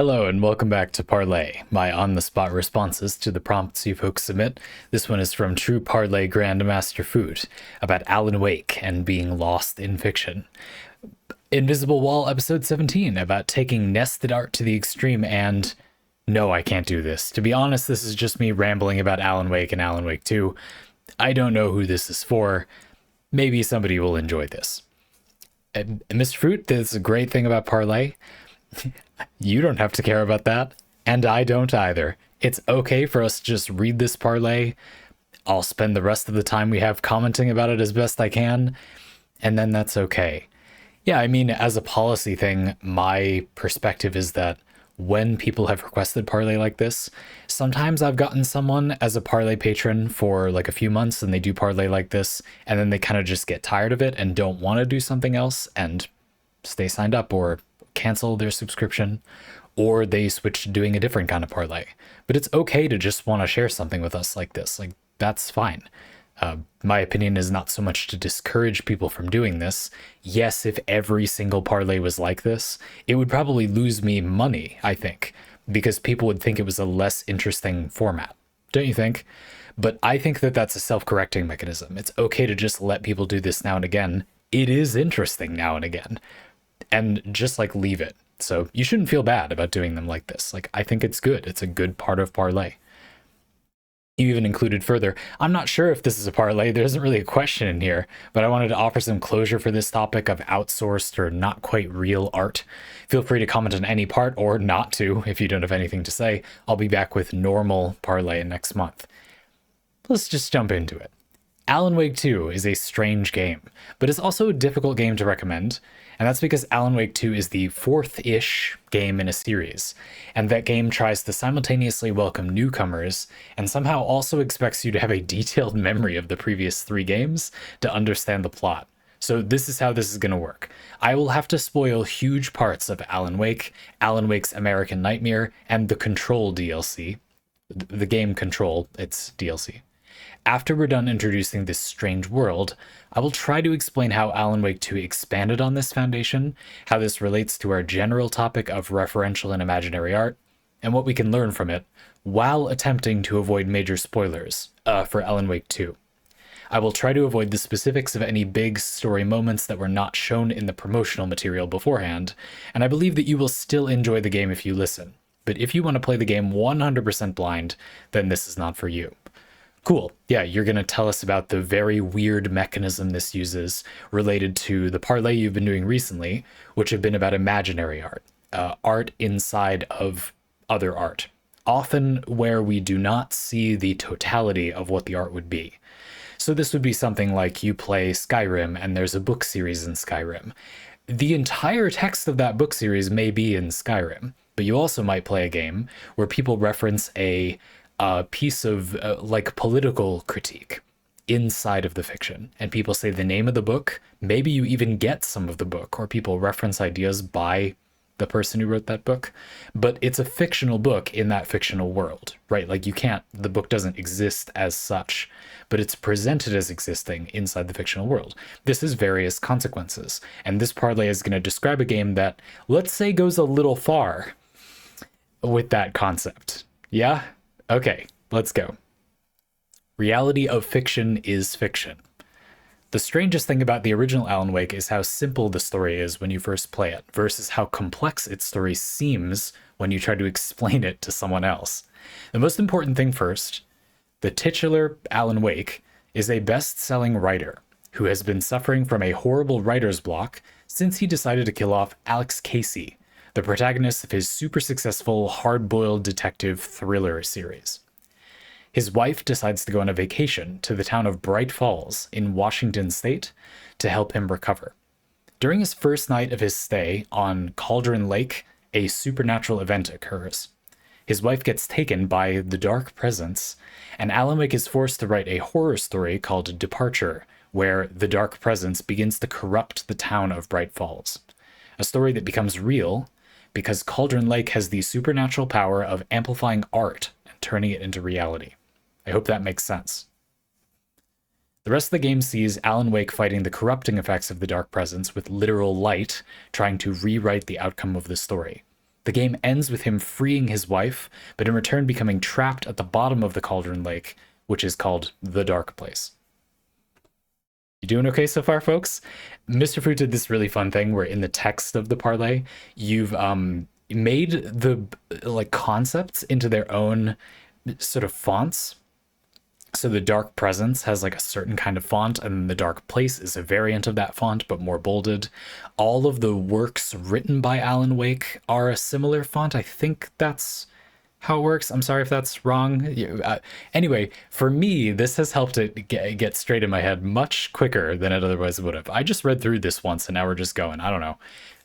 Hello and welcome back to Parley, my on-the-spot responses to the prompts you folks submit. This one is from True Parley Grandmaster Foot about Alan Wake and being lost in fiction. Invisible Wall episode 17 about taking nested art to the extreme and... No, I can't do this. To be honest, this is just me rambling about Alan Wake and Alan Wake 2. I don't know who this is for. Maybe somebody will enjoy this. And Mr. Fruit, this is a great thing about Parley. You don't have to care about that, and I don't either. It's okay for us to just read this Parley. I'll spend the rest of the time we have commenting about it as best I can, and then that's okay. Yeah, I mean, as a policy thing, my perspective is that when people have requested Parley like this, sometimes I've gotten someone as a Parley patron for like a few months and they do Parley like this, and then they kind of just get tired of it and don't want to do something else and stay signed up or cancel their subscription, or they switch to doing a different kind of Parley. But it's okay to just want to share something with us like this. Like, that's fine. My opinion is not so much to discourage people from doing this. Yes, if every single Parley was like this, it would probably lose me money, I think, because people would think it was a less interesting format. Don't you think? But I think that that's a self-correcting mechanism. It's okay to just let people do this now and again. It is interesting now and again. And just like leave it. So you shouldn't feel bad about doing them like this. Like, I think it's good. It's a good part of Parley. You even included further, I'm not sure if this is a Parley. There isn't really a question in here, but I wanted to offer some closure for this topic of outsourced or not quite real art. Feel free to comment on any part or not to if you don't have anything to say. I'll be back with normal Parley next month. Let's just jump into it. Alan Wake 2 is a strange game, but it's also a difficult game to recommend, and that's because Alan Wake 2 is the fourth-ish game in a series, and that game tries to simultaneously welcome newcomers and somehow also expects you to have a detailed memory of the previous 3 games to understand the plot. So this is how this is going to work. I will have to spoil huge parts of Alan Wake, Alan Wake's American Nightmare, and the Control DLC. The game Control, it's DLC. After we're done introducing this strange world, I will try to explain how Alan Wake 2 expanded on this foundation, how this relates to our general topic of referential and imaginary art, and what we can learn from it, while attempting to avoid major spoilers for Alan Wake 2. I will try to avoid the specifics of any big story moments that were not shown in the promotional material beforehand, and I believe that you will still enjoy the game if you listen. But if you want to play the game 100% blind, then this is not for you. Cool. Yeah, you're going to tell us about the very weird mechanism this uses related to the Parley you've been doing recently, which have been about imaginary art, art inside of other art, often where we do not see the totality of what the art would be. So this would be something like you play Skyrim and there's a book series in Skyrim. The entire text of that book series may be in Skyrim, but you also might play a game where people reference a piece of like political critique inside of the fiction, and people say the name of the book. Maybe you even get some of the book, or people reference ideas by the person who wrote that book, but it's a fictional book in that fictional world, right? Like the book doesn't exist as such, but it's presented as existing inside the fictional world. This is various consequences, and this Parley is going to describe a game that, let's say, goes a little far with that concept. Yeah? Okay, let's go. Reality of fiction is fiction. The strangest thing about the original Alan Wake is how simple the story is when you first play it, versus how complex its story seems when you try to explain it to someone else. The most important thing first, the titular Alan Wake is a best-selling writer who has been suffering from a horrible writer's block since he decided to kill off Alex Casey, the protagonist of his super successful hard-boiled detective thriller series. His wife decides to go on a vacation to the town of Bright Falls in Washington State to help him recover. During his first night of his stay on Cauldron Lake, a supernatural event occurs. His wife gets taken by the dark presence, and Alan Wake is forced to write a horror story called Departure, where the dark presence begins to corrupt the town of Bright Falls. A story that becomes real because Cauldron Lake has the supernatural power of amplifying art and turning it into reality. I hope that makes sense. The rest of the game sees Alan Wake fighting the corrupting effects of the dark presence with literal light, trying to rewrite the outcome of the story. The game ends with him freeing his wife, but in return becoming trapped at the bottom of the Cauldron Lake, which is called the Dark Place. You doing okay so far, folks? Mr. Foot did this really fun thing where in the text of the parlay, you've made the like concepts into their own sort of fonts. So the Dark Presence has like a certain kind of font, and the Dark Place is a variant of that font, but more bolded. All of the works written by Alan Wake are a similar font. I think that's how it works. I'm sorry if that's wrong. Anyway, for me, this has helped it get straight in my head much quicker than it otherwise would have. I just read through this once, and now we're just going. I don't know.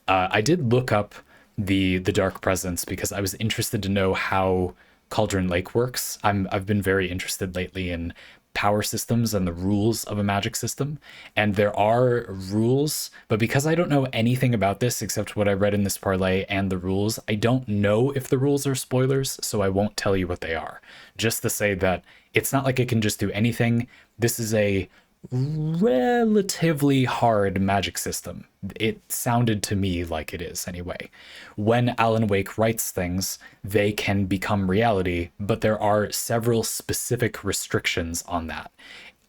I did look up the Dark Presence because I was interested to know how Cauldron Lake works. I've been very interested lately in power systems and the rules of a magic system, and there are rules, but because I don't know anything about this except what I read in this parlay and the rules, I don't know if the rules are spoilers, so I won't tell you what they are. Just to say that it's not like it can just do anything. This is a relatively hard magic system. It sounded to me like it is anyway. When Alan Wake writes things, they can become reality, but there are several specific restrictions on that.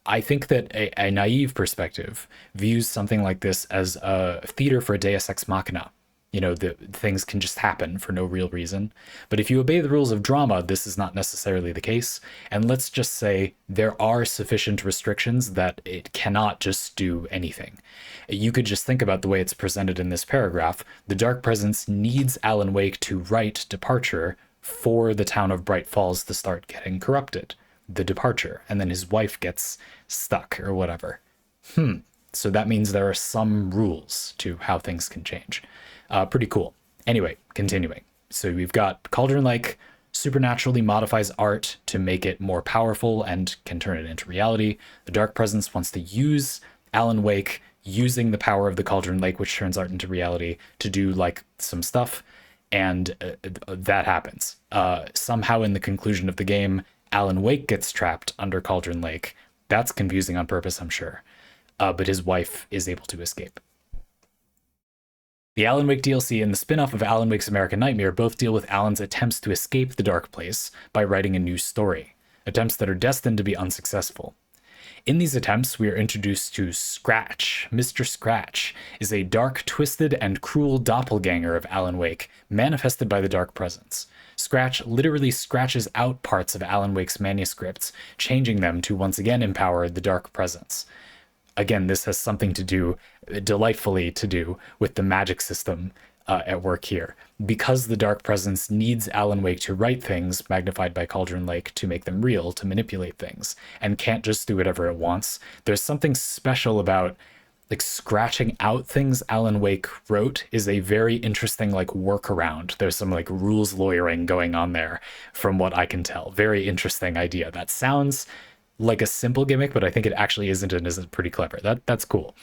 I think that a naive perspective views something like this as a theater for Deus Ex Machina. You know, the things can just happen for no real reason. But if you obey the rules of drama, this is not necessarily the case. And let's just say there are sufficient restrictions that it cannot just do anything. You could just think about the way it's presented in this paragraph. The Dark Presence needs Alan Wake to write Departure for the town of Bright Falls to start getting corrupted. The Departure. And then his wife gets stuck or whatever. So that means there are some rules to how things can change. Pretty cool. Anyway, continuing. So we've got Cauldron Lake supernaturally modifies art to make it more powerful and can turn it into reality. The Dark Presence wants to use Alan Wake using the power of the Cauldron Lake, which turns art into reality, to do like some stuff. And that happens. Somehow in the conclusion of the game, Alan Wake gets trapped under Cauldron Lake. That's confusing on purpose, I'm sure. But his wife is able to escape. The Alan Wake DLC and the spin-off of Alan Wake's American Nightmare both deal with Alan's attempts to escape the Dark Place by writing a new story, attempts that are destined to be unsuccessful. In these attempts, we are introduced to Scratch. Mr. Scratch is a dark, twisted, and cruel doppelganger of Alan Wake, manifested by the Dark Presence. Scratch literally scratches out parts of Alan Wake's manuscripts, changing them to once again empower the Dark Presence. Again, this has something to do, delightfully to do, with the magic system at work here. Because the Dark Presence needs Alan Wake to write things magnified by Cauldron Lake to make them real, to manipulate things, and can't just do whatever it wants, there's something special about like scratching out things Alan Wake wrote is a very interesting like workaround. There's some like rules lawyering going on there from what I can tell. Very interesting idea. That sounds like a simple gimmick, but I think it actually isn't and isn't pretty clever. That's cool.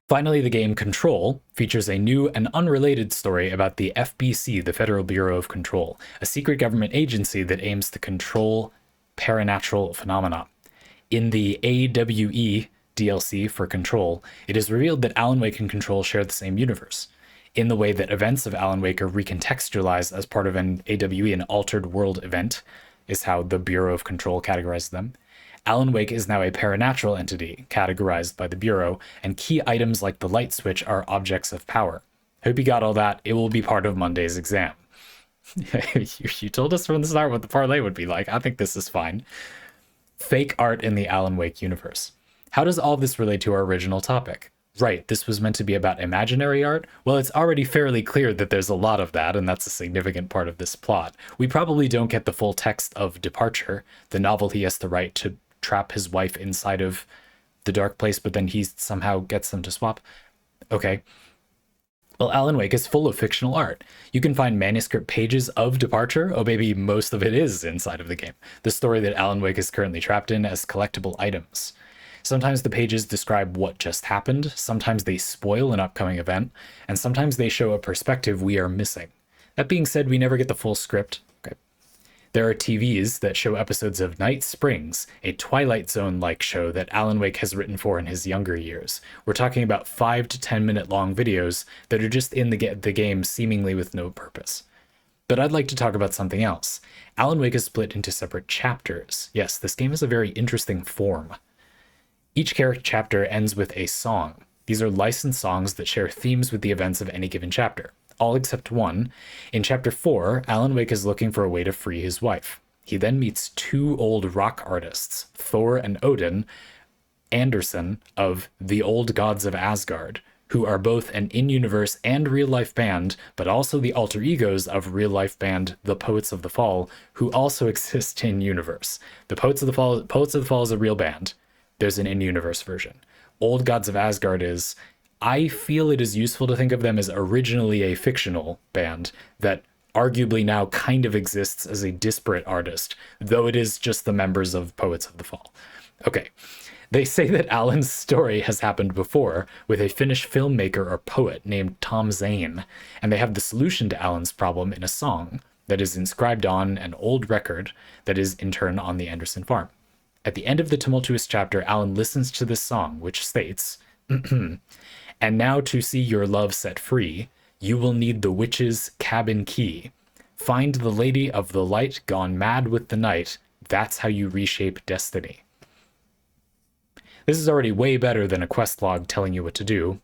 Finally, the game Control features a new and unrelated story about the FBC, the Federal Bureau of Control, a secret government agency that aims to control paranatural phenomena. In the AWE DLC for Control, it is revealed that Alan Wake and Control share the same universe, in the way that events of Alan Wake are recontextualized as part of an AWE, an altered world event, is how the Bureau of Control categorizes them. Alan Wake is now a paranatural entity categorized by the Bureau, and key items like the light switch are objects of power. Hope you got all that. It will be part of Monday's exam. You told us from the start what the parlay would be like. I think this is fine. Fake art in the Alan Wake universe. How does all this relate to our original topic? Right, this was meant to be about imaginary art? Well, it's already fairly clear that there's a lot of that, and that's a significant part of this plot. We probably don't get the full text of Departure, the novel he has to write to trap his wife inside of the Dark Place, but then he somehow gets them to swap. Okay. Well, Alan Wake is full of fictional art. You can find manuscript pages of Departure. Oh, maybe most of it is inside of the game. The story that Alan Wake is currently trapped in as collectible items. Sometimes the pages describe what just happened, sometimes they spoil an upcoming event, and sometimes they show a perspective we are missing. That being said, we never get the full script. Okay. There are TVs that show episodes of Night Springs, a Twilight Zone-like show that Alan Wake has written for in his younger years. We're talking about 5 to 10 minute long videos that are just in the game seemingly with no purpose. But I'd like to talk about something else. Alan Wake is split into separate chapters. Yes, this game has a very interesting form. Each character chapter ends with a song. These are licensed songs that share themes with the events of any given chapter. All except one. In Chapter 4, Alan Wake is looking for a way to free his wife. He then meets 2 old rock artists, Thor and Odin Anderson of the Old Gods of Asgard, who are both an in-universe and real-life band, but also the alter egos of real-life band The Poets of the Fall, who also exist in-universe. The Poets of the Fall is a real band. There's an in-universe version. Old Gods of Asgard is... I feel it is useful to think of them as originally a fictional band that arguably now kind of exists as a disparate artist, though it is just the members of Poets of the Fall. Okay, they say that Alan's story has happened before with a Finnish filmmaker or poet named Tom Zane, and they have the solution to Alan's problem in a song that is inscribed on an old record that is in turn on the Anderson farm. At the end of the tumultuous chapter, Alan listens to this song, which states, "And now to see your love set free, you will need the witch's cabin key. Find the lady of the light gone mad with the night. That's how you reshape destiny." This is already way better than a quest log telling you what to do.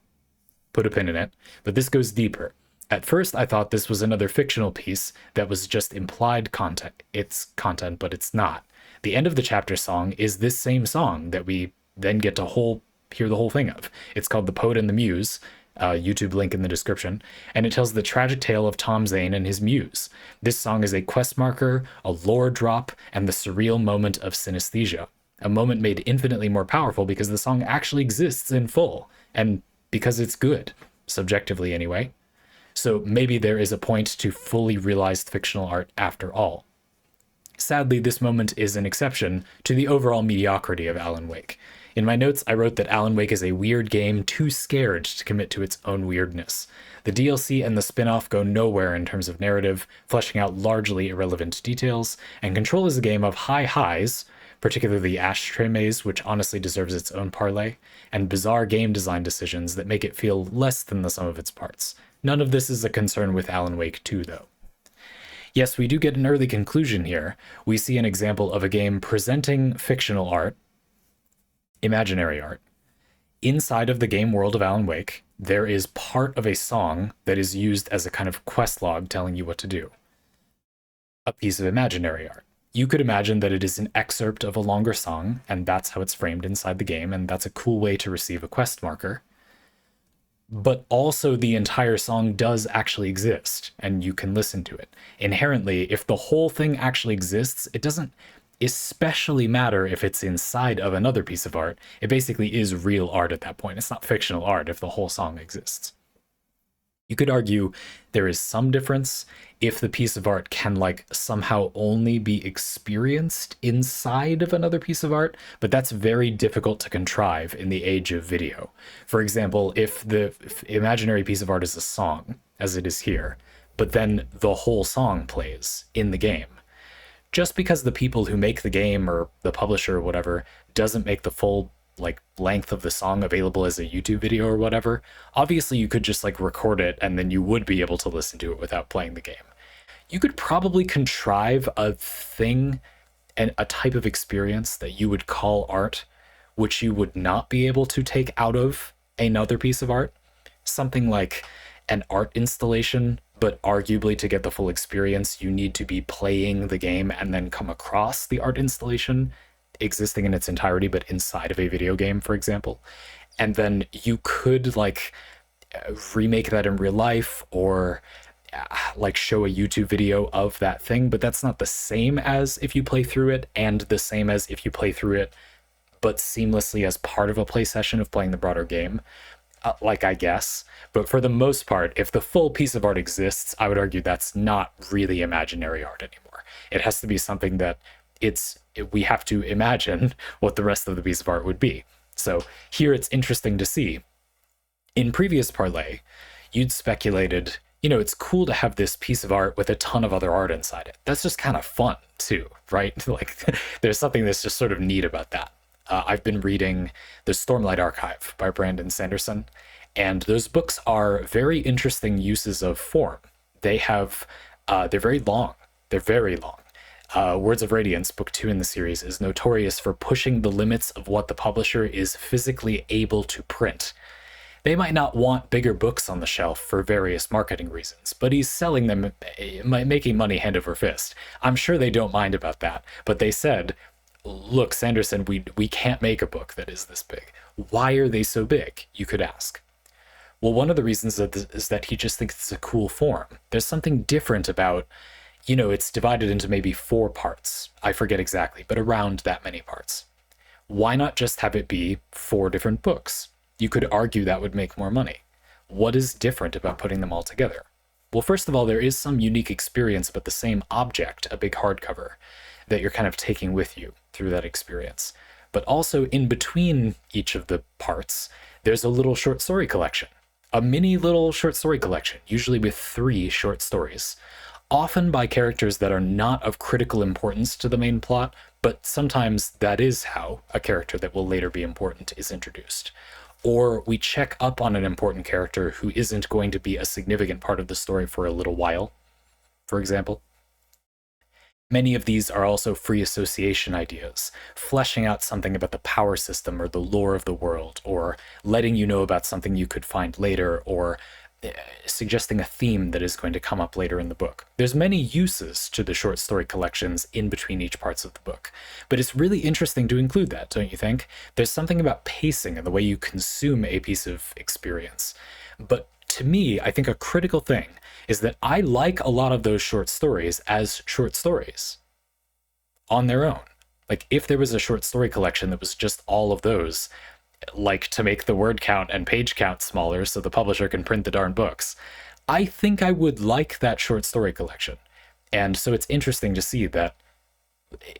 Put a pin in it. But this goes deeper. At first, I thought this was another fictional piece that was just implied content. It's content, but it's not. The end of the chapter song is this same song that we then get to hear the whole thing of. It's called The Poet and the Muse, YouTube link in the description, and it tells the tragic tale of Tom Zane and his muse. This song is a quest marker, a lore drop, and the surreal moment of synesthesia. A moment made infinitely more powerful because the song actually exists in full, and because it's good, subjectively anyway. So maybe there is a point to fully realized fictional art after all. Sadly, this moment is an exception to the overall mediocrity of Alan Wake. In my notes, I wrote that Alan Wake is a weird game too scared to commit to its own weirdness. The DLC and the spin-off go nowhere in terms of narrative, fleshing out largely irrelevant details, and Control is a game of high highs, particularly the ashtray maze, which honestly deserves its own parlay, and bizarre game design decisions that make it feel less than the sum of its parts. None of this is a concern with Alan Wake 2, though. Yes, we do get an early conclusion here. We see an example of a game presenting fictional art, imaginary art. Inside of the game world of Alan Wake, there is part of a song that is used as a kind of quest log telling you what to do. A piece of imaginary art. You could imagine that it is an excerpt of a longer song, and that's how it's framed inside the game, and that's a cool way to receive a quest marker. But also the entire song does actually exist, and you can listen to it. Inherently, if the whole thing actually exists, it doesn't especially matter if it's inside of another piece of art. It basically is real art at that point. It's not fictional art if the whole song exists. You could argue there is some difference if the piece of art can somehow only be experienced inside of another piece of art, but that's very difficult to contrive in the age of video. For example, if the imaginary piece of art is a song, as it is here, but then the whole song plays in the game, just because the people who make the game or the publisher or whatever doesn't make the full length of the song available as a YouTube video or whatever, obviously you could just record it and then you would be able to listen to it without playing the game. You could probably contrive a thing and a type of experience that you would call art, which you would not be able to take out of another piece of art. Something like an art installation, but arguably to get the full experience, you need to be playing the game and then come across the art installation existing in its entirety, but inside of a video game, for example. And then you could remake that in real life or show a YouTube video of that thing, but that's not the same as if you play through it, and the same as if you play through it but seamlessly as part of a play session of playing the broader game. I guess. But for the most part, if the full piece of art exists, I would argue that's not really imaginary art anymore. It has to be something that we have to imagine what the rest of the piece of art would be. So here it's interesting to see. In previous Parley, you'd speculated it's cool to have this piece of art with a ton of other art inside it. That's just kind of fun too, right? Like there's something that's just sort of neat about that. I've been reading The Stormlight Archive by Brandon Sanderson, and those books are very interesting uses of form. They're very long. They're very long. Words of Radiance, book 2 in the series, is notorious for pushing the limits of what the publisher is physically able to print. They might not want bigger books on the shelf for various marketing reasons, but he's selling them, making money hand over fist. I'm sure they don't mind about that, but they said, look, Sanderson, we can't make a book that is this big. Why are they so big, you could ask. Well, one of the reasons is that he just thinks it's a cool form. There's something different about, it's divided into maybe 4 parts. I forget exactly, but around that many parts. Why not just have it be 4 different books? You could argue that would make more money. What is different about putting them all together? Well, first of all, there is some unique experience about the same object, a big hardcover, that you're kind of taking with you through that experience. But also in between each of the parts, there's a little short story collection. A mini little short story collection, usually with 3 short stories, often by characters that are not of critical importance to the main plot, but sometimes that is how a character that will later be important is introduced. Or we check up on an important character who isn't going to be a significant part of the story for a little while, for example. Many of these are also free association ideas, fleshing out something about the power system or the lore of the world, or letting you know about something you could find later, or suggesting a theme that is going to come up later in the book. There's many uses to the short story collections in between each parts of the book, but it's really interesting to include that, don't you think? There's something about pacing and the way you consume a piece of experience. But to me, I think a critical thing is that I like a lot of those short stories as short stories on their own. Like if there was a short story collection that was just all of those, like to make the word count and page count smaller so the publisher can print the darn books, I think I would like that short story collection. And so it's interesting to see that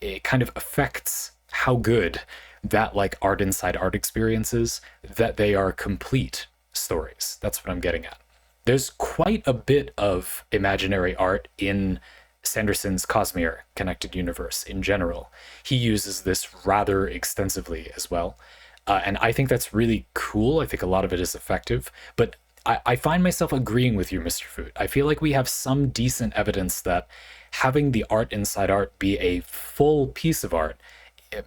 it kind of affects how good that like art inside art experience is, that they are complete stories. That's what I'm getting at. There's quite a bit of imaginary art in Sanderson's Cosmere Connected Universe in general. He uses this rather extensively as well. And I think that's really cool. I think a lot of it is effective, but I find myself agreeing with you, Mr. Foot. I feel like we have some decent evidence that having the art inside art be a full piece of art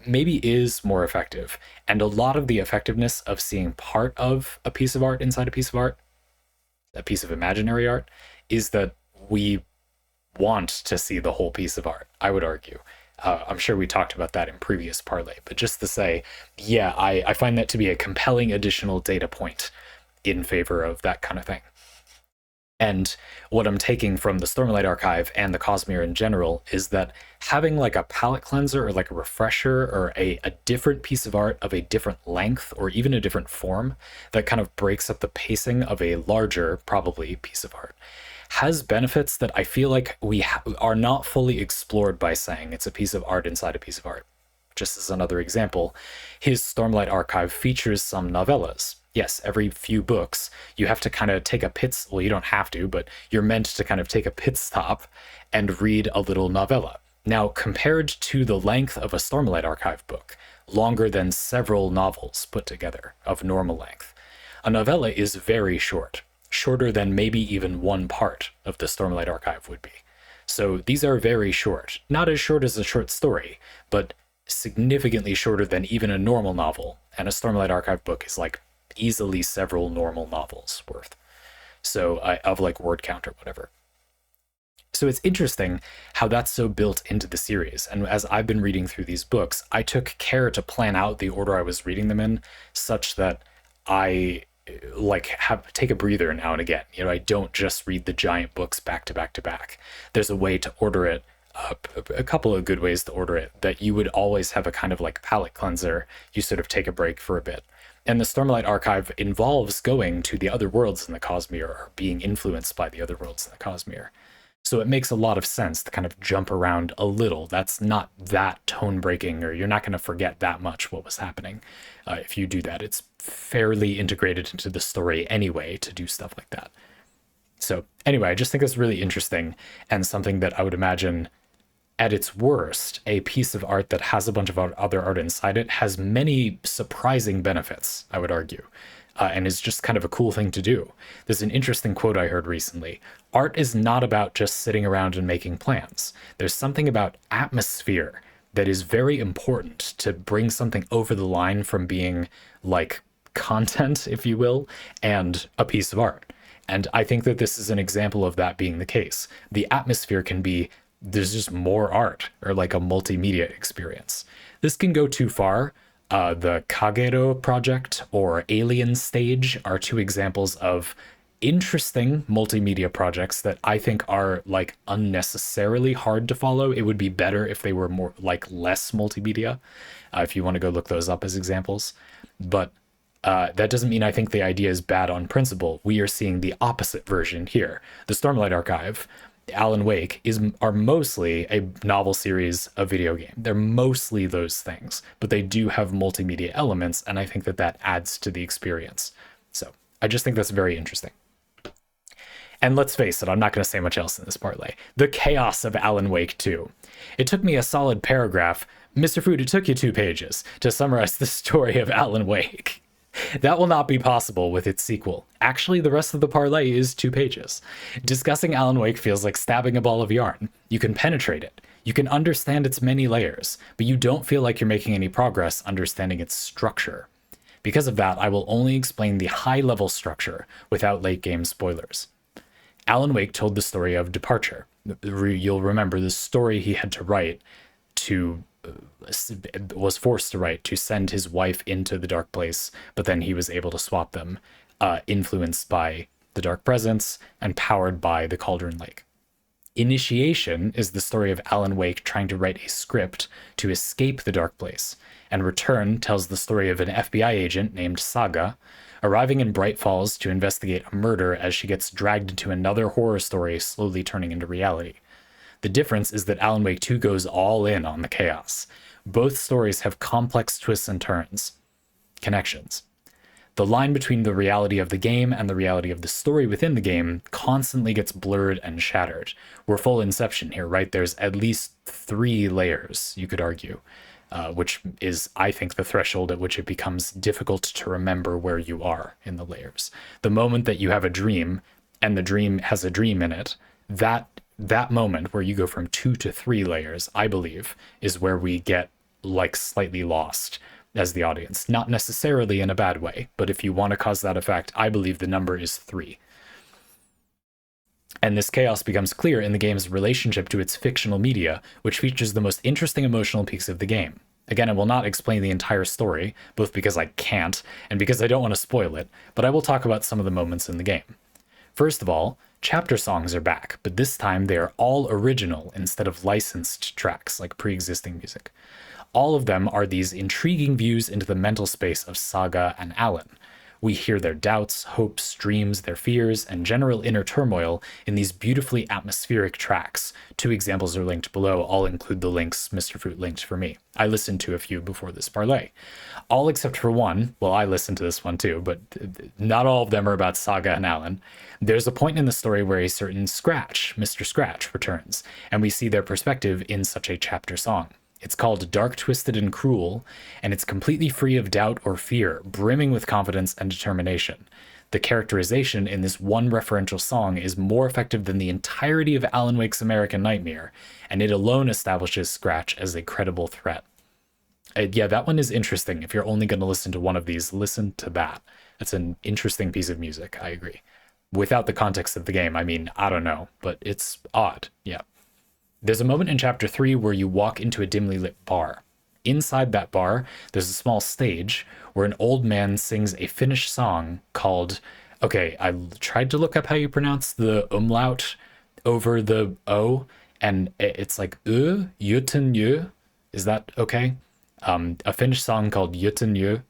maybe is more effective. And a lot of the effectiveness of seeing part of a piece of art inside a piece of art, a piece of imaginary art, is that we want to see the whole piece of art, I would argue. I'm sure we talked about that in previous Parley, but just to say, yeah, I find that to be a compelling additional data point in favor of that kind of thing. And what I'm taking from the Stormlight Archive and the Cosmere in general is that having like a palette cleanser or like a refresher or a different piece of art of a different length or even a different form that kind of breaks up the pacing of a larger, probably, piece of art has benefits that I feel like we are not fully explored by saying it's a piece of art inside a piece of art. Just as another example, his Stormlight Archive features some novellas. Yes, every few books, you have to kind of take a well, you don't have to, but you're meant to kind of take a pit stop and read a little novella. Now, compared to the length of a Stormlight Archive book, longer than several novels put together of normal length, a novella is very short. Shorter than maybe even one part of the Stormlight Archive would be. So these are very short. Not as short as a short story, but significantly shorter than even a normal novel. And a Stormlight Archive book is like easily several normal novels worth. So of like word count or whatever. So it's interesting how that's so built into the series. And as I've been reading through these books, I took care to plan out the order I was reading them in such that I like take a breather now and again. I don't just read the giant books back to back to back. There's a way to order it, a couple of good ways to order it, that you would always have a kind of like palate cleanser. You sort of take a break for a bit. And the Stormlight Archive involves going to the other worlds in the Cosmere or being influenced by the other worlds in the Cosmere. So it makes a lot of sense to kind of jump around a little. That's not that tone breaking, or you're not going to forget that much what was happening. If you do that, it's fairly integrated into the story anyway to do stuff like that. So anyway, I just think it's really interesting and something that I would imagine at its worst, a piece of art that has a bunch of other art inside it has many surprising benefits, I would argue, and is just kind of a cool thing to do. There's an interesting quote I heard recently. Art is not about just sitting around and making plans. There's something about atmosphere that is very important to bring something over the line from being like content, if you will, and a piece of art. And I think that this is an example of that being the case. The atmosphere can be there's just more art or like a multimedia experience. This can go too far. The Kagero project or Alien Stage are two examples of interesting multimedia projects that I think are like unnecessarily hard to follow. It would be better if they were more like less multimedia, if you want to go look those up as examples. But that doesn't mean I think the idea is bad on principle. We are seeing the opposite version here. The Stormlight Archive, Alan Wake are mostly a novel series, a video game. They're mostly those things, but they do have multimedia elements, and I think that that adds to the experience. So I just think that's very interesting. And let's face it, I'm not going to say much else in this parlay. The chaos of Alan Wake 2. It took me a solid paragraph. Mr. Food, it took you 2 pages to summarize the story of Alan Wake. That will not be possible with its sequel. Actually, the rest of the parlay is 2 pages. Discussing Alan Wake feels like stabbing a ball of yarn. You can penetrate it. You can understand its many layers, but you don't feel like you're making any progress understanding its structure. Because of that, I will only explain the high-level structure without late-game spoilers. Alan Wake told the story of departure. You'll remember the story he had to write was forced to write to send his wife into the dark place, but then he was able to swap them, influenced by the dark presence and powered by the Cauldron Lake. Initiation is the story of Alan Wake trying to write a script to escape the dark place, and Return tells the story of an FBI agent named Saga arriving in Bright Falls to investigate a murder as she gets dragged into another horror story slowly turning into reality. The difference is that Alan Wake 2 goes all in on the chaos. Both stories have complex twists and turns, connections. The line between the reality of the game and the reality of the story within the game constantly gets blurred and shattered. We're full Inception here, right? There's at least 3 layers, you could argue, which is, I think, the threshold at which it becomes difficult to remember where you are in the layers. The moment that you have a dream, and the dream has a dream in it, that moment where you go from 2 to 3 layers, I believe, is where we get like slightly lost as the audience. Not necessarily in a bad way, but if you want to cause that effect, I believe the number is 3. And this chaos becomes clear in the game's relationship to its fictional media, which features the most interesting emotional peaks of the game. Again, I will not explain the entire story, both because I can't and because I don't want to spoil it, but I will talk about some of the moments in the game. First of all, chapter songs are back, but this time they are all original instead of licensed tracks like pre-existing music. All of them are these intriguing views into the mental space of Saga and Alan. We hear their doubts, hopes, dreams, their fears, and general inner turmoil in these beautifully atmospheric tracks. 2 examples are linked below. I'll include the links Mr. Fruit linked for me. I listened to a few before this parlay. All except for one. Well, I listened to this one too, but not all of them are about Saga and Alan. There's a point in the story where a certain Scratch, Mr. Scratch, returns, and we see their perspective in such a chapter song. It's called Dark, Twisted, and Cruel, and it's completely free of doubt or fear, brimming with confidence and determination. The characterization in this one referential song is more effective than the entirety of Alan Wake's American Nightmare, and it alone establishes Scratch as a credible threat. Yeah, that one is interesting. If you're only going to listen to one of these, listen to that. That's an interesting piece of music, I agree. Without the context of the game, I mean, I don't know, but it's odd, yeah. There's a moment in Chapter 3 where you walk into a dimly lit bar. Inside that bar, there's a small stage where an old man sings a Finnish song called... Okay, I tried to look up how you pronounce the umlaut over the O, and it's like Juttenjö. Is that okay? A Finnish song called Juttenjö.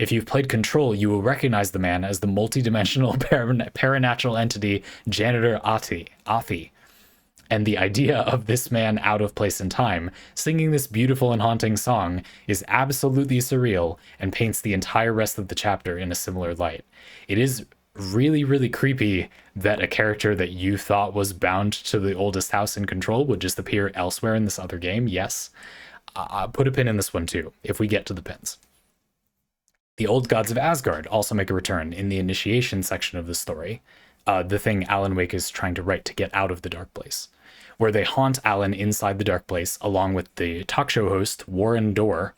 If you've played Control, you will recognize the man as the multidimensional paranatural entity Janitor Athi. And the idea of this man out of place in time, singing this beautiful and haunting song, is absolutely surreal and paints the entire rest of the chapter in a similar light. It is really, really creepy that a character that you thought was bound to the oldest house in Control would just appear elsewhere in this other game. Yes. Put a pin in this one too, if we get to the pins. The old gods of Asgard also make a return in the initiation section of the story, the thing Alan Wake is trying to write to get out of the dark place, where they haunt Alan inside the dark place along with the talk show host Warren Dorr,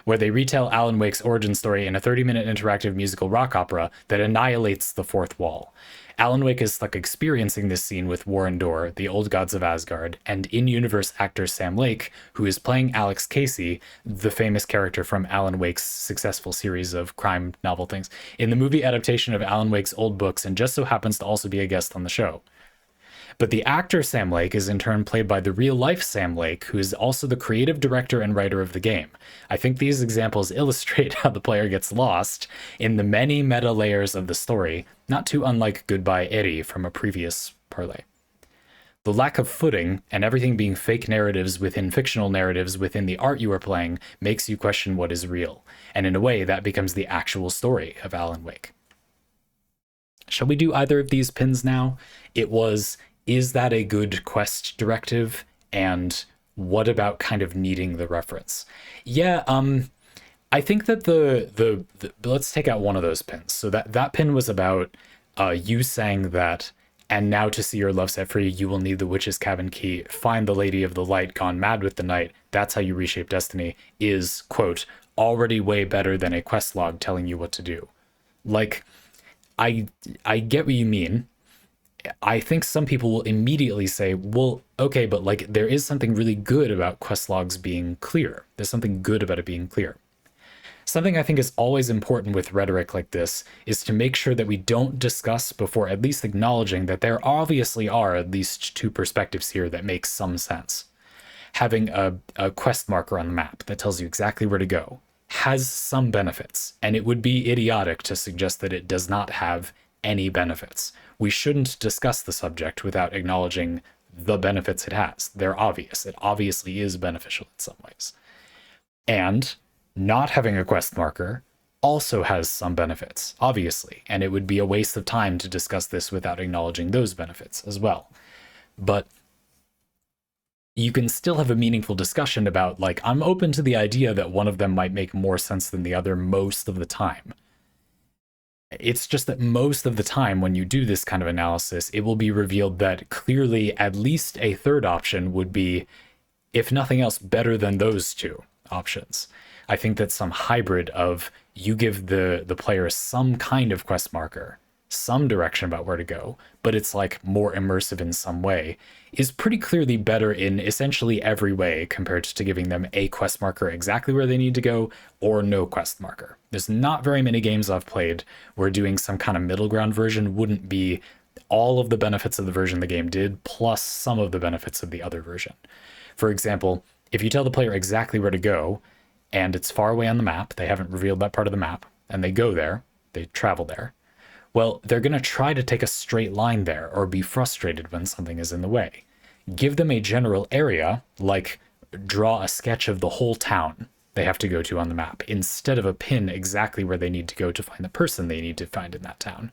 where they retell Alan Wake's origin story in a 30-minute interactive musical rock opera that annihilates the fourth wall. Alan Wake is stuck experiencing this scene with Warren Dorr, the old gods of Asgard, and in-universe actor Sam Lake, who is playing Alex Casey, the famous character from Alan Wake's successful series of crime novel things, in the movie adaptation of Alan Wake's old books, and just so happens to also be a guest on the show. But the actor Sam Lake is in turn played by the real-life Sam Lake, who is also the creative director and writer of the game. I think these examples illustrate how the player gets lost in the many meta layers of the story, not too unlike Goodbye Eddie from a previous Parley. The lack of footing and everything being fake narratives within fictional narratives within the art you are playing makes you question what is real, and in a way that becomes the actual story of Alan Wake. Shall we do either of these pins now? It was, is that a good quest directive? And what about kind of needing the reference? Yeah, I think that the let's take out one of those pins. So that pin was about you saying that, and now to see your love set free, you will need the witch's cabin key, find the lady of the light gone mad with the night, that's how you reshape destiny, is, quote, already way better than a quest log telling you what to do. Like, I get what you mean. I think some people will immediately say, well, okay, but like there is something really good about quest logs being clear. There's something good about it being clear. Something I think is always important with rhetoric like this is to make sure that we don't discuss before at least acknowledging that there obviously are at least two perspectives here that make some sense. Having a quest marker on the map that tells you exactly where to go has some benefits, and it would be idiotic to suggest that it does not have any benefits. We shouldn't discuss the subject without acknowledging the benefits it has. They're obvious. It obviously is beneficial in some ways. And not having a quest marker also has some benefits, obviously, and it would be a waste of time to discuss this without acknowledging those benefits as well. But you can still have a meaningful discussion about, like, I'm open to the idea that one of them might make more sense than the other most of the time. It's just that most of the time when you do this kind of analysis, it will be revealed that clearly at least a third option would be, if nothing else, better than those two options. I think that some hybrid of you give the player some kind of quest marker, some direction about where to go, but it's like more immersive in some way, is pretty clearly better in essentially every way compared to giving them a quest marker exactly where they need to go or no quest marker. There's not very many games I've played where doing some kind of middle ground version wouldn't be all of the benefits of the version the game did plus some of the benefits of the other version. For example, if you tell the player exactly where to go and it's far away on the map, they haven't revealed that part of the map, and they go there, they travel there, well, they're going to try to take a straight line there or be frustrated when something is in the way. Give them a general area, like draw a sketch of the whole town they have to go to on the map, instead of a pin exactly where they need to go to find the person they need to find in that town.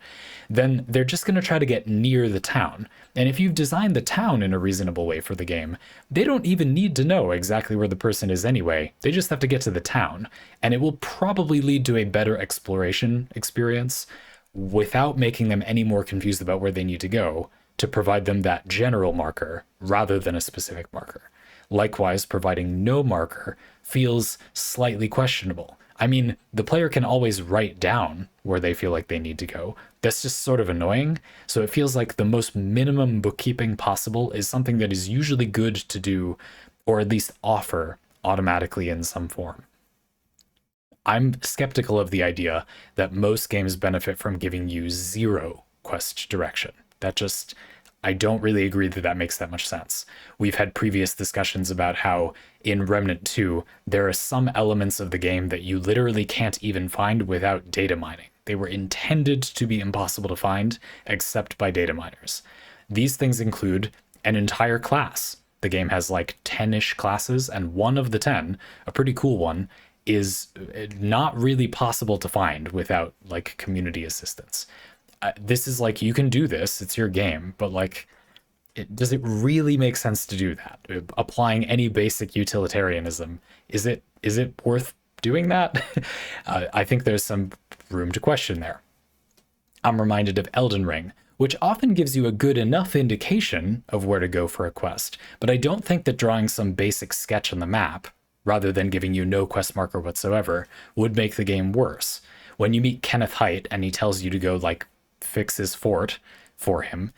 Then they're just going to try to get near the town. And if you've designed the town in a reasonable way for the game, they don't even need to know exactly where the person is anyway. They just have to get to the town. And it will probably lead to a better exploration experience without making them any more confused about where they need to go, to provide them that general marker rather than a specific marker. Likewise, providing no marker feels slightly questionable. I mean, the player can always write down where they feel like they need to go. That's just sort of annoying. So it feels like the most minimum bookkeeping possible is something that is usually good to do, or at least offer automatically in some form. I'm skeptical of the idea that most games benefit from giving you zero quest direction. I don't really agree that that makes that much sense. We've had previous discussions about how in Remnant 2, there are some elements of the game that you literally can't even find without data mining. They were intended to be impossible to find except by data miners. These things include an entire class. The game has like 10-ish classes, and one of the 10, a pretty cool one, is not really possible to find without like community assistance. This is like, you can do this, it's your game, but like, does it really make sense to do that? Applying any basic utilitarianism, is it worth doing that? I think there's some room to question there. I'm reminded of Elden Ring, which often gives you a good enough indication of where to go for a quest, but I don't think that drawing some basic sketch on the map, rather than giving you no quest marker whatsoever, would make the game worse. When you meet Kenneth Haight and he tells you to go like fix his fort for him,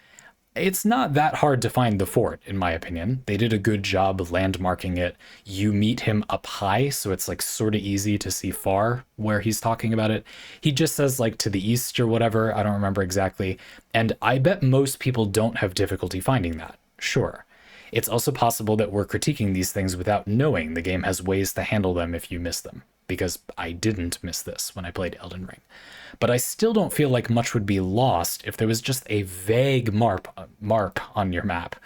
it's not that hard to find the fort, in my opinion. They did a good job of landmarking it. You meet him up high, so it's like sort of easy to see far where he's talking about it. He just says like to the east or whatever, I don't remember exactly. And I bet most people don't have difficulty finding that, sure. It's also possible that we're critiquing these things without knowing the game has ways to handle them if you miss them, because I didn't miss this when I played Elden Ring. But I still don't feel like much would be lost if there was just a vague mark on your map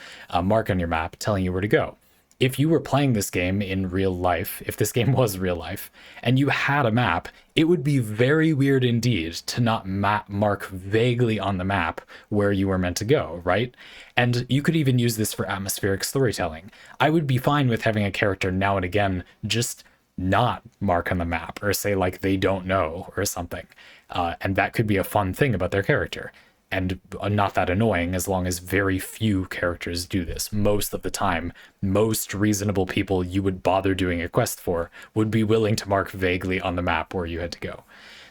telling you where to go. If you were playing this game in real life, if this game was real life, and you had a map, it would be very weird indeed to not mark vaguely on the map where you were meant to go, right? And you could even use this for atmospheric storytelling. I would be fine with having a character now and again just not mark on the map, or say like they don't know or something. And that could be a fun thing about their character, and not that annoying as long as very few characters do this. Most of the time, most reasonable people you would bother doing a quest for would be willing to mark vaguely on the map where you had to go.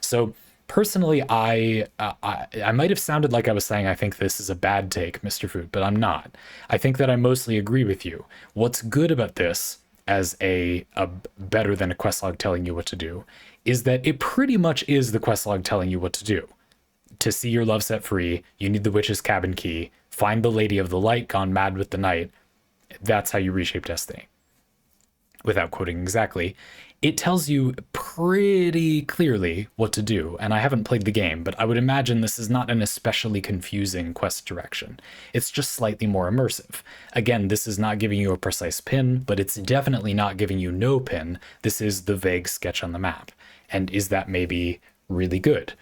So personally, I might have sounded like I was saying I think this is a bad take, Mr. Foot, but I'm not. I think that I mostly agree with you. What's good about this, as a better than a quest log telling you what to do, is that it pretty much is the quest log telling you what to do. To see your love set free, you need the witch's cabin key, find the Lady of the Light gone mad with the night. That's how you reshape destiny. Without quoting exactly, it tells you pretty clearly what to do, and I haven't played the game, but I would imagine this is not an especially confusing quest direction. It's just slightly more immersive. Again, this is not giving you a precise pin, but it's definitely not giving you no pin. This is the vague sketch on the map. And is that maybe really good?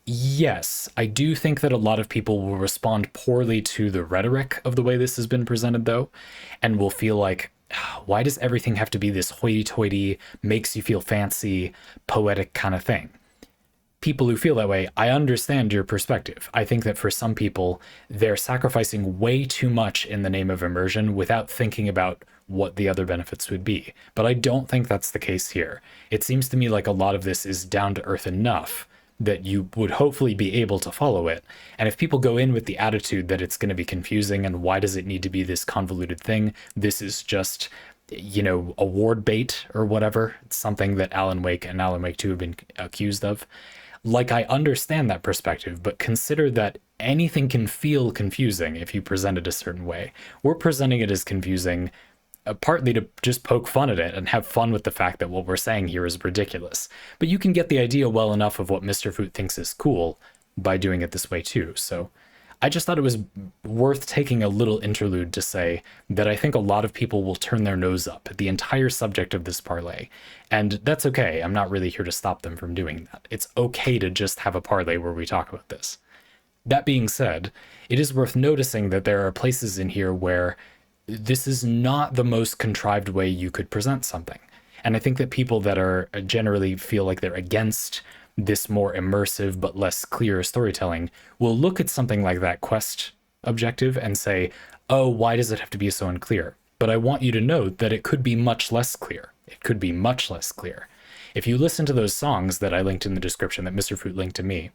Yes, I do think that a lot of people will respond poorly to the rhetoric of the way this has been presented, though, and will feel like, why does everything have to be this hoity-toity, makes you feel fancy, poetic kind of thing? People who feel that way, I understand your perspective. I think that for some people, they're sacrificing way too much in the name of immersion without thinking about what the other benefits would be. But I don't think that's the case here. It seems to me like a lot of this is down to earth enough that you would hopefully be able to follow it. And if people go in with the attitude that it's going to be confusing and why does it need to be this convoluted thing, this is just, you know, award bait or whatever. It's something that Alan Wake and Alan Wake 2 have been accused of. Like, I understand that perspective, but consider that anything can feel confusing if you present it a certain way. We're presenting it as confusing partly to just poke fun at it and have fun with the fact that what we're saying here is ridiculous. But you can get the idea well enough of what Mr. Foot thinks is cool by doing it this way too. So I just thought it was worth taking a little interlude to say that I think a lot of people will turn their nose up at the entire subject of this parlay. And that's okay. I'm not really here to stop them from doing that. It's okay to just have a parlay where we talk about this. That being said, it is worth noticing that there are places in here where this is not the most contrived way you could present something. And I think that people that are generally feel like they're against this more immersive but less clear storytelling will look at something like that quest objective and say, oh, why does it have to be so unclear? But I want you to note that it could be much less clear. It could be much less clear. If you listen to those songs that I linked in the description that Mr. Foot linked to me,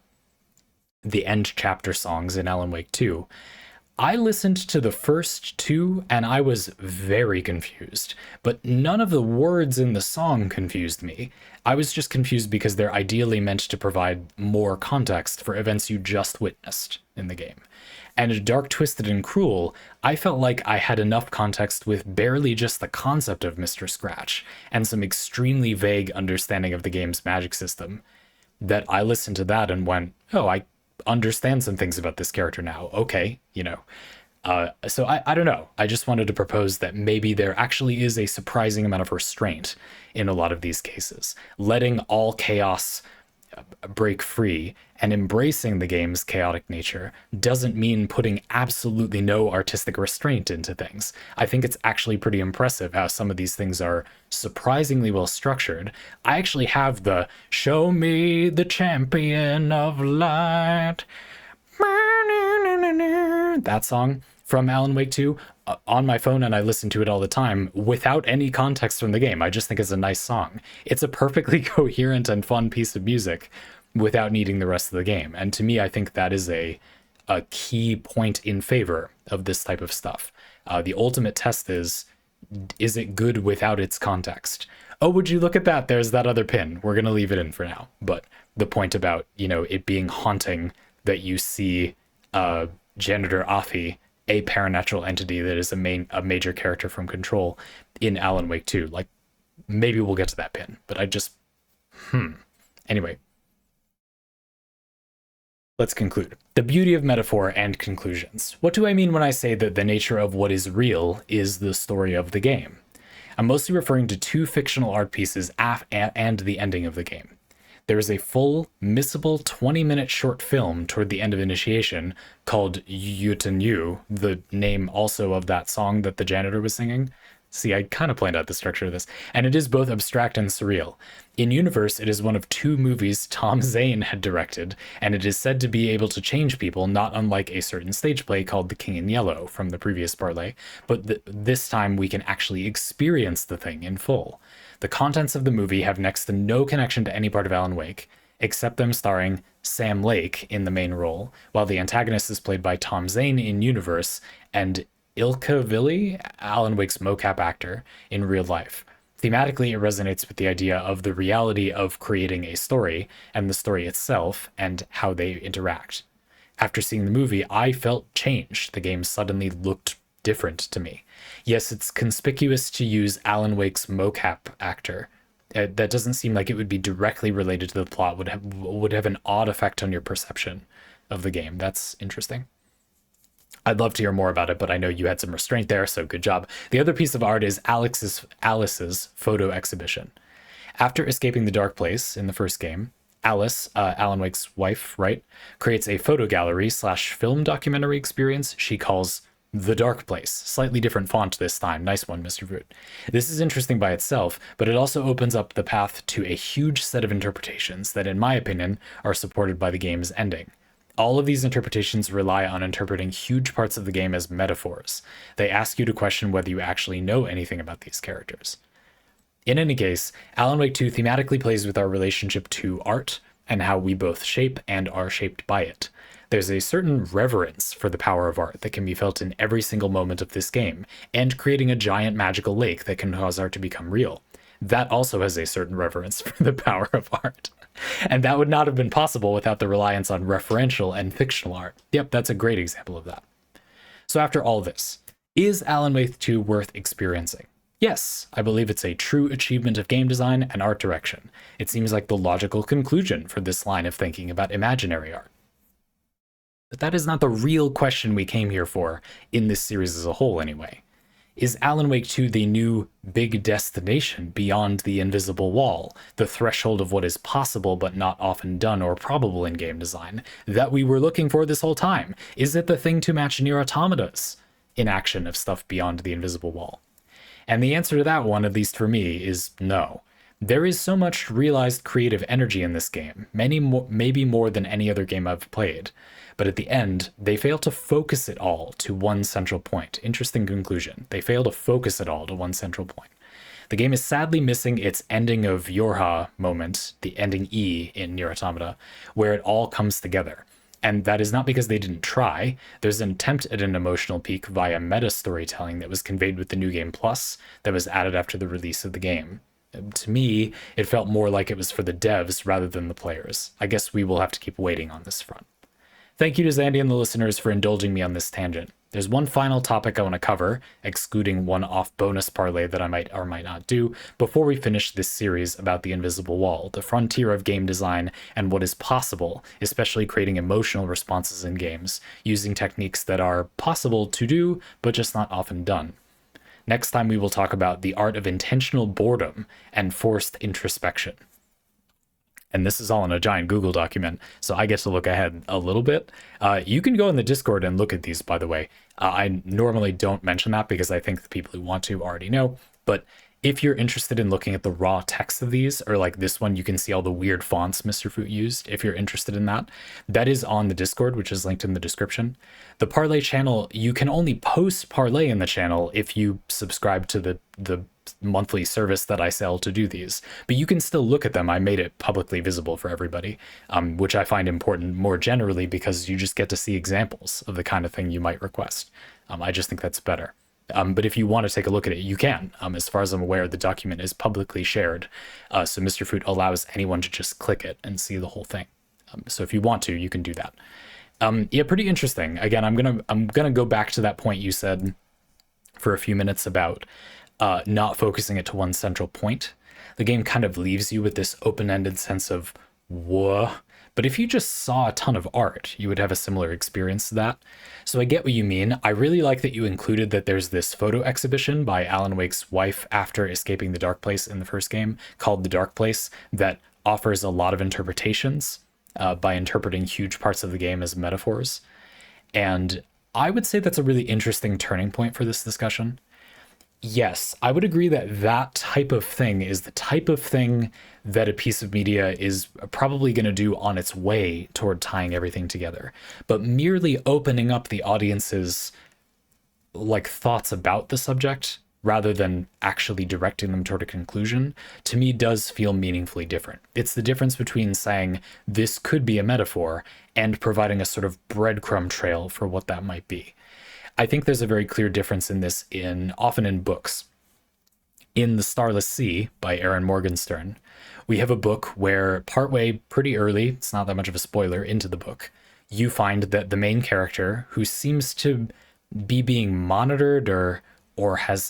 the end chapter songs in Alan Wake 2, I listened to the first two and I was very confused, but none of the words in the song confused me. I was just confused because they're ideally meant to provide more context for events you just witnessed in the game. And Dark, Twisted, and Cruel, I felt like I had enough context with barely just the concept of Mr. Scratch and some extremely vague understanding of the game's magic system that I listened to that and went, oh, I understand some things about this character now. Okay, you know. So I don't know. I just wanted to propose that maybe there actually is a surprising amount of restraint in a lot of these cases. Letting all chaos break free and embracing the game's chaotic nature doesn't mean putting absolutely no artistic restraint into things. I think it's actually pretty impressive how some of these things are surprisingly well structured. I actually have the "Show Me the Champion of Light," that song from Alan Wake 2 on my phone, and I listen to it all the time without any context from the game. I just think it's a nice song. It's a perfectly coherent and fun piece of music without needing the rest of the game. And to me, I think that is a key point in favor of this type of stuff. The ultimate test is it good without its context? Oh, would you look at that? There's that other pin. We're going to leave it in for now. But the point about, it being haunting that you see Janitor Afi, a paranatural entity that is a major character from Control in Alan Wake 2. Like, maybe we'll get to that pin, but Anyway, let's conclude. The beauty of metaphor and conclusions. What do I mean when I say that the nature of what is real is the story of the game? I'm mostly referring to two fictional art pieces and the ending of the game. There is a full, missable 20-minute short film toward the end of Initiation called Yuten Yu, the name also of that song that the janitor was singing. See, I kind of planned out the structure of this, and it is both abstract and surreal. In universe, it is one of two movies Tom Zane had directed, and it is said to be able to change people, not unlike a certain stage play called The King in Yellow from the previous Parley, but this time we can actually experience the thing in full. The contents of the movie have next to no connection to any part of Alan Wake, except them starring Sam Lake in the main role, while the antagonist is played by Tom Zane in universe and Ilka Villi, Alan Wake's mocap actor, in real life. Thematically, it resonates with the idea of the reality of creating a story and the story itself and how they interact. After seeing the movie, I felt changed. The game suddenly looked different to me. Yes, it's conspicuous to use Alan Wake's mocap actor. That doesn't seem like it would be directly related to the plot, would have an odd effect on your perception of the game. That's interesting. I'd love to hear more about it, but I know you had some restraint there, so good job. The other piece of art is Alice's photo exhibition. After escaping the dark place in the first game, Alice, Alan Wake's wife, right, creates a photo gallery / film documentary experience she calls The Dark Place. Slightly different font this time. Nice one, Mr. Voot. This is interesting by itself, but it also opens up the path to a huge set of interpretations that, in my opinion, are supported by the game's ending. All of these interpretations rely on interpreting huge parts of the game as metaphors. They ask you to question whether you actually know anything about these characters. In any case, Alan Wake 2 thematically plays with our relationship to art and how we both shape and are shaped by it. There's a certain reverence for the power of art that can be felt in every single moment of this game, and creating a giant magical lake that can cause art to become real. That also has a certain reverence for the power of art. And that would not have been possible without the reliance on referential and fictional art. Yep, that's a great example of that. So after all this, is Alan Wake 2 worth experiencing? Yes, I believe it's a true achievement of game design and art direction. It seems like the logical conclusion for this line of thinking about imaginary art. But that is not the real question we came here for, in this series as a whole anyway. Is Alan Wake 2 the new big destination beyond the invisible wall, the threshold of what is possible but not often done or probable in game design, that we were looking for this whole time? Is it the thing to match Nier Automata's inaction of stuff beyond the invisible wall? And the answer to that one, at least for me, is no. There is so much realized creative energy in this game, maybe more than any other game I've played. But at the end, they fail to focus it all to one central point. Interesting conclusion. They fail to focus it all to one central point. The game is sadly missing its ending of Yorha moment, the ending E in Nier Automata, where it all comes together. And that is not because they didn't try. There's an attempt at an emotional peak via meta storytelling that was conveyed with the New Game Plus that was added after the release of the game. To me, it felt more like it was for the devs rather than the players. I guess we will have to keep waiting on this front. Thank you to Zandy and the listeners for indulging me on this tangent. There's one final topic I want to cover, excluding one off bonus parlay that I might or might not do, before we finish this series about the invisible wall, the frontier of game design, and what is possible, especially creating emotional responses in games, using techniques that are possible to do, but just not often done. Next time, we will talk about the art of intentional boredom and forced introspection. And this is all in a giant Google document, so I get to look ahead a little bit. You can go in the Discord and look at these, by the way. I normally don't mention that because I think the people who want to already know, but if you're interested in looking at the raw text of these, or like this one, you can see all the weird fonts Mr. Foot used. If you're interested in that, that is on the Discord, which is linked in the description. The Parley channel, you can only post Parley in the channel if you subscribe to the monthly service that I sell to do these, but you can still look at them. I made it publicly visible for everybody, which I find important more generally because you just get to see examples of the kind of thing you might request. I just think that's better. But if you want to take a look at it, you can. As far as I'm aware, the document is publicly shared. So Mr. Foot allows anyone to just click it and see the whole thing. So if you want to, you can do that. Yeah, pretty interesting. Again, I'm gonna go back to that point you said for a few minutes about not focusing it to one central point. The game kind of leaves you with this open-ended sense of whoa. But if you just saw a ton of art, you would have a similar experience to that. So I get what you mean. I really like that you included that there's this photo exhibition by Alan Wake's wife after escaping the dark place in the first game called The Dark Place that offers a lot of interpretations by interpreting huge parts of the game as metaphors. And I would say that's a really interesting turning point for this discussion. Yes, I would agree that that type of thing is the type of thing that a piece of media is probably going to do on its way toward tying everything together. But merely opening up the audience's like thoughts about the subject rather than actually directing them toward a conclusion, to me does feel meaningfully different. It's the difference between saying this could be a metaphor and providing a sort of breadcrumb trail for what that might be. I think there's a very clear difference in this often in books. In The Starless Sea by Aaron Morgenstern, we have a book where partway pretty early, it's not that much of a spoiler, into the book, you find that the main character, who seems to be being monitored or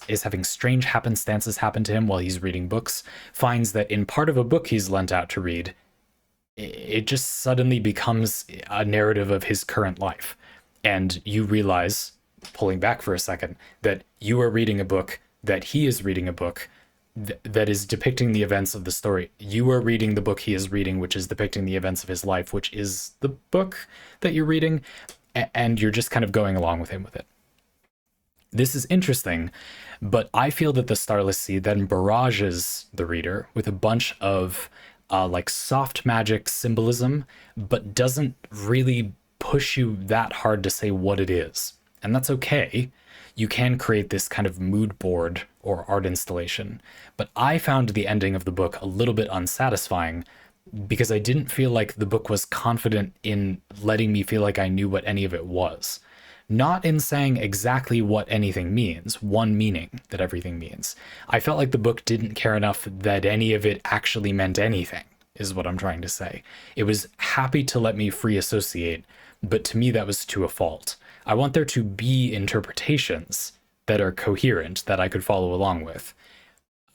is having strange happenstances happen to him while he's reading books, finds that in part of a book he's lent out to read, it just suddenly becomes a narrative of his current life. And you realize, pulling back for a second, that you are reading a book, that he is reading a book that is depicting the events of the story. You are reading the book he is reading, which is depicting the events of his life, which is the book that you're reading, and you're just kind of going along with him with it. This is interesting, but I feel that The Starless Sea then barrages the reader with a bunch of like soft magic symbolism, but doesn't really push you that hard to say what it is. And that's okay. You can create this kind of mood board or art installation. But I found the ending of the book a little bit unsatisfying because I didn't feel like the book was confident in letting me feel like I knew what any of it was. Not in saying exactly what anything means, one meaning that everything means. I felt like the book didn't care enough that any of it actually meant anything, is what I'm trying to say. It was happy to let me free associate, but to me that was to a fault. I want there to be interpretations that are coherent, that I could follow along with.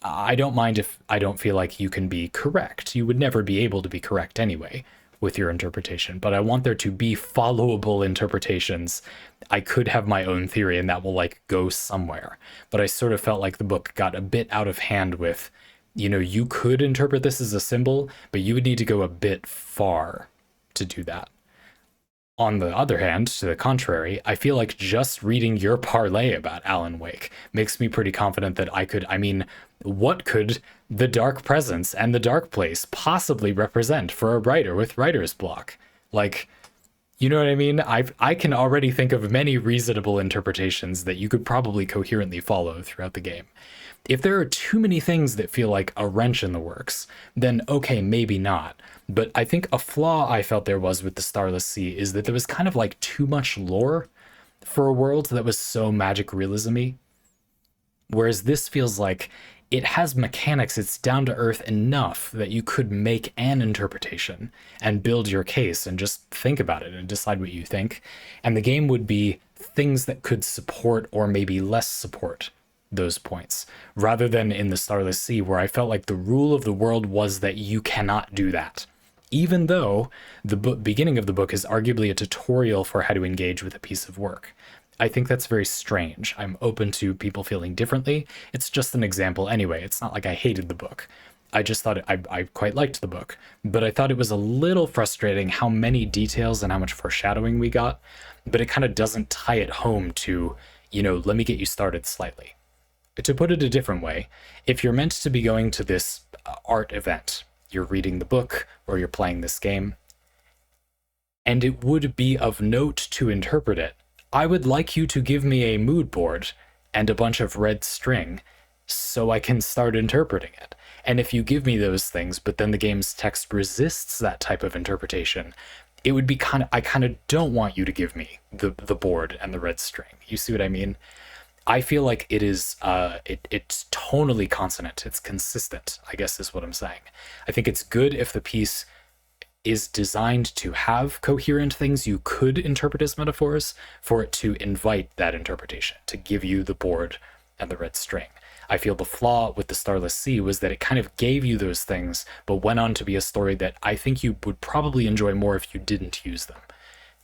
I don't mind if I don't feel like you can be correct. You would never be able to be correct anyway with your interpretation, but I want there to be followable interpretations. I could have my own theory and that will like go somewhere, but I sort of felt like the book got a bit out of hand with, you know, you could interpret this as a symbol, but you would need to go a bit far to do that. On the other hand, to the contrary, I feel like just reading your parlay about Alan Wake makes me pretty confident that what could the dark presence and the dark place possibly represent for a writer with writer's block? Like, you know what I mean? I can already think of many reasonable interpretations that you could probably coherently follow throughout the game. If there are too many things that feel like a wrench in the works, then okay, maybe not. But I think a flaw I felt there was with The Starless Sea is that there was kind of like too much lore for a world that was so magic realism-y. Whereas this feels like it has mechanics, it's down to earth enough that you could make an interpretation and build your case and just think about it and decide what you think. And the game would be things that could support or maybe less support those points, rather than in the Starless Sea, where I felt like the rule of the world was that you cannot do that. Even though the beginning of the book is arguably a tutorial for how to engage with a piece of work. I think that's very strange. I'm open to people feeling differently. It's just an example anyway. It's not like I hated the book. I just thought I quite liked the book, but I thought it was a little frustrating how many details and how much foreshadowing we got, but it kind of doesn't tie it home to, let me get you started slightly. To put it a different way, if you're meant to be going to this art event, you're reading the book or you're playing this game, and it would be of note to interpret it, I would like you to give me a mood board and a bunch of red string so I can start interpreting it. And if you give me those things, but then the game's text resists that type of interpretation, it would be I kind of don't want you to give me the board and the red string. You see what I mean? I feel like it is, it's tonally consonant. It's consistent, I guess is what I'm saying. I think it's good if the piece is designed to have coherent things you could interpret as metaphors, for it to invite that interpretation, to give you the board and the red string. I feel the flaw with the Starless Sea was that it kind of gave you those things, but went on to be a story that I think you would probably enjoy more if you didn't use them.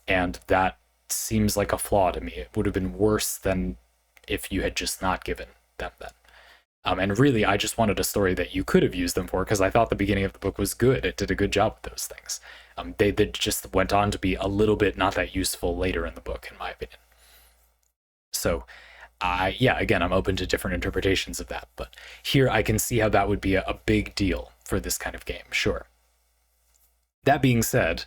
And that seems like a flaw to me. It would have been worse than if you had just not given them that. And really, I just wanted a story that you could have used them for, because I thought the beginning of the book was good. It did a good job with those things. They just went on to be a little bit not that useful later in the book, in my opinion. So, again, I'm open to different interpretations of that. But here I can see how that would be a big deal for this kind of game, sure. That being said,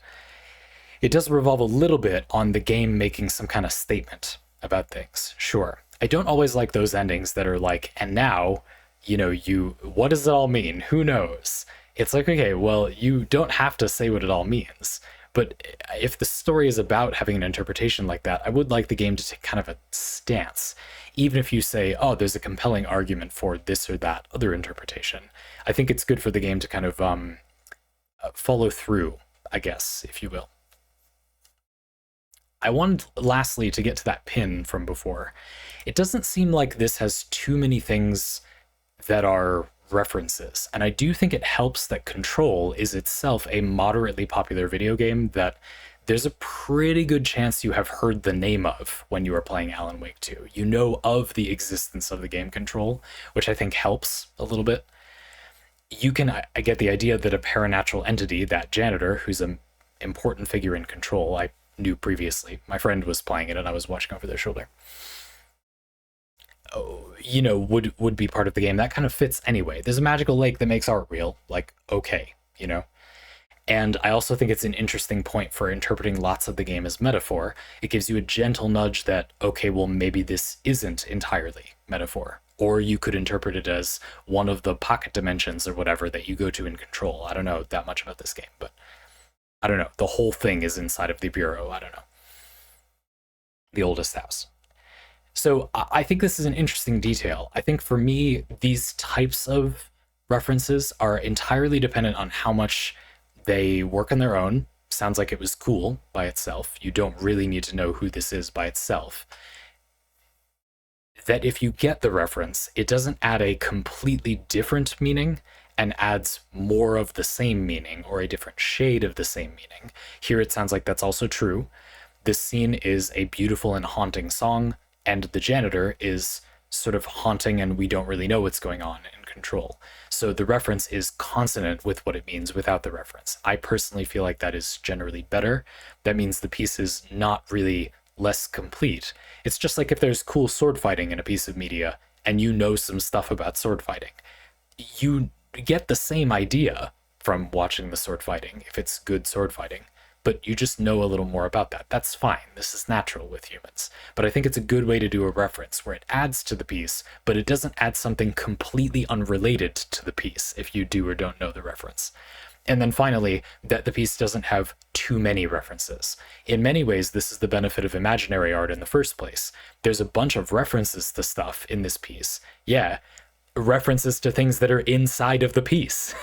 it does revolve a little bit on the game making some kind of statement about things, sure. I don't always like those endings that are like, and now, what does it all mean? Who knows? It's like, okay, well, you don't have to say what it all means. But if the story is about having an interpretation like that, I would like the game to take kind of a stance. Even if you say, oh, there's a compelling argument for this or that other interpretation. I think it's good for the game to kind of follow through, I guess, if you will. I wanted, lastly, to get to that pin from before. It doesn't seem like this has too many things that are references, and I do think it helps that Control is itself a moderately popular video game that there's a pretty good chance you have heard the name of when you are playing Alan Wake 2. You know of the existence of the game Control, which I think helps a little bit. I get the idea that a paranatural entity, that janitor, who's an important figure in Control, I knew previously. My friend was playing it and I was watching over their shoulder. Would be part of the game. That kind of fits anyway. There's a magical lake that makes art real. Like, okay, And I also think it's an interesting point for interpreting lots of the game as metaphor. It gives you a gentle nudge that, okay, well, maybe this isn't entirely metaphor. Or you could interpret it as one of the pocket dimensions or whatever that you go to in Control. I don't know that much about this game, but I don't know. The whole thing is inside of the bureau. I don't know. The oldest house. So I think this is an interesting detail. I think for me, these types of references are entirely dependent on how much they work on their own. Sounds like it was cool by itself. You don't really need to know who this is by itself. That if you get the reference, it doesn't add a completely different meaning and adds more of the same meaning or a different shade of the same meaning. Here it sounds like that's also true. This scene is a beautiful and haunting song, and the janitor is sort of haunting and we don't really know what's going on in Control. So the reference is consonant with what it means without the reference. I personally feel like that is generally better. That means the piece is not really less complete. It's just like if there's cool sword fighting in a piece of media and you know some stuff about sword fighting, you get the same idea from watching the sword fighting if it's good sword fighting, but you just know a little more about that. That's fine. This is natural with humans. But I think it's a good way to do a reference where it adds to the piece, but it doesn't add something completely unrelated to the piece if you do or don't know the reference. And then finally, that the piece doesn't have too many references. In many ways, this is the benefit of imaginary art in the first place. There's a bunch of references to stuff in this piece. Yeah, references to things that are inside of the piece.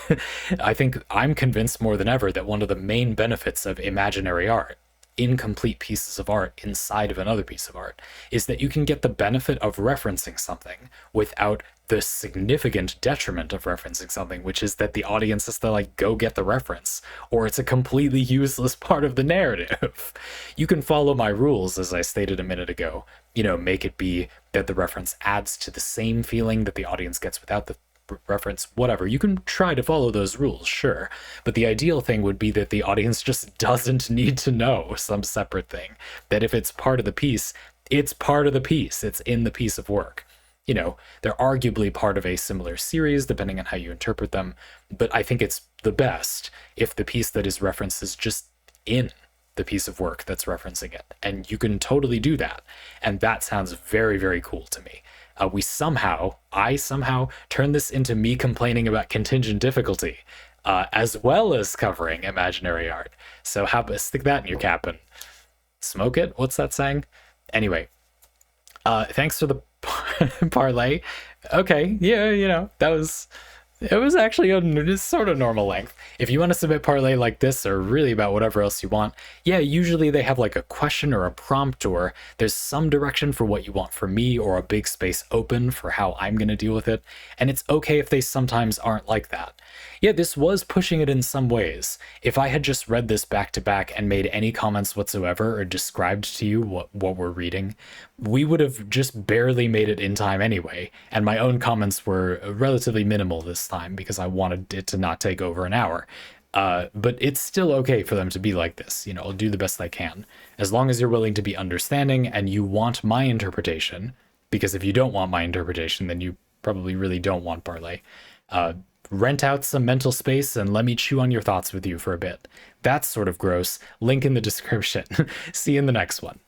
I think I'm convinced more than ever that one of the main benefits of imaginary art incomplete pieces of art inside of another piece of art, is that you can get the benefit of referencing something without the significant detriment of referencing something, which is that the audience has to like go get the reference, or it's a completely useless part of the narrative. You can follow my rules, as I stated a minute ago, make it be that the reference adds to the same feeling that the audience gets without the reference, whatever. You can try to follow those rules, sure, but the ideal thing would be that the audience just doesn't need to know some separate thing, that if it's part of the piece, it's part of the piece, it's in the piece of work. They're arguably part of a similar series, depending on how you interpret them, but I think it's the best if the piece that is referenced is just in the piece of work that's referencing it. And you can totally do that. And that sounds very, very cool to me. I somehow turned this into me complaining about contingent difficulty, as well as covering imaginary art. So stick that in your cap and smoke it? What's that saying? Anyway, thanks for the parlay. Okay, yeah, it was actually a sort of normal length. If you want to submit parlay like this, or really about whatever else you want, yeah, usually they have like a question or a prompt, or there's some direction for what you want from me, or a big space open for how I'm going to deal with it. And it's okay if they sometimes aren't like that. Yeah, this was pushing it in some ways. If I had just read this back to back and made any comments whatsoever or described to you what we're reading, we would have just barely made it in time anyway. And my own comments were relatively minimal this time because I wanted it to not take over an hour. But it's still okay for them to be like this. I'll do the best I can. As long as you're willing to be understanding and you want my interpretation, because if you don't want my interpretation, then you probably really don't want parlay. Rent out some mental space and let me chew on your thoughts with you for a bit. That's sort of gross. Link in the description. See you in the next one.